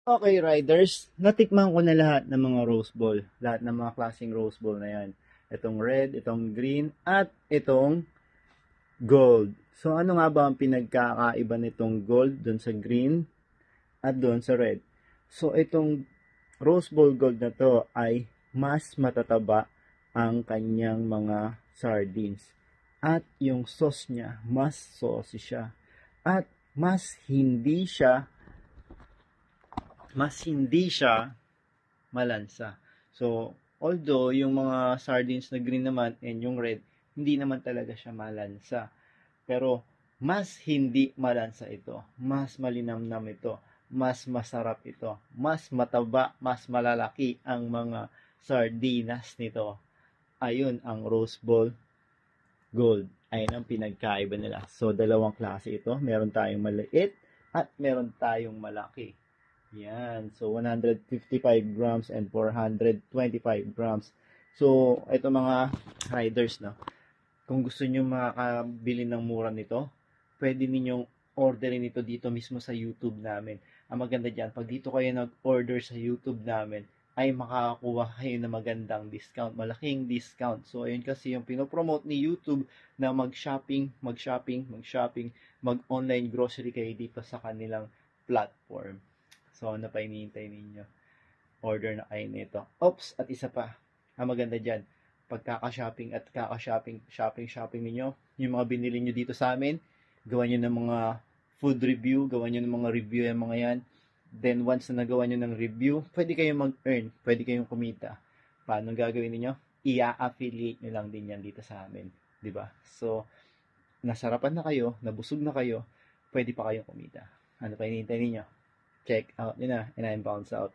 Okay, riders, natikman ko na lahat ng mga rose ball. Lahat ng mga klaseng rose ball na yan. Itong red, itong green, at itong gold. So, ano nga ba ang pinagkakaiba nitong gold doon sa green at doon sa red? So, itong rose ball gold na to ay mas matataba ang kanyang mga sardines. At yung sauce niya, mas saucy siya. At mas hindi siya malansa. So, although yung mga sardines na green naman and yung red, hindi naman talaga siya malansa. Pero, mas hindi malansa ito. Mas malinamnam ito. Mas masarap ito. Mas mataba, mas malalaki ang mga sardinas nito. Ayun ang rose ball gold. Ayun ang pinagkaiba nila. So, dalawang klase ito. Meron tayong maliit at meron tayong malaki. Yan. So, 155 grams and 425 grams. So, ito mga riders, no? Kung gusto nyo makakabili ng mura nito, pwede ninyong orderin ito dito mismo sa YouTube namin. Ang maganda dyan, pag dito kayo nag-order sa YouTube namin, ay makakakuha kayo ng magandang discount, malaking discount. So, ayun kasi yung pinopromote ni YouTube na mag-shopping, mag-online grocery kayo dito sa kanilang platform. So, ano pa hinihintay ninyo? Order na kayo nito. Oops, at isa pa. Ang maganda dyan, pagkaka-shopping at shopping ninyo, yung mga binili nyo dito sa amin, gawa nyo ng mga food review, gawa nyo ng mga review yung mga yan. Then, once na nagawa nyo ng review, pwede kayong mag-earn, pwede kayong kumita. Paano gagawin niyo? I-affiliate nyo lang din yan dito sa amin. Diba? So, nasarapan na kayo, nabusog na kayo, pwede pa kayong kumita. Ano pa hinihintay ninyo? Check out nyo na, and I'm bounce out.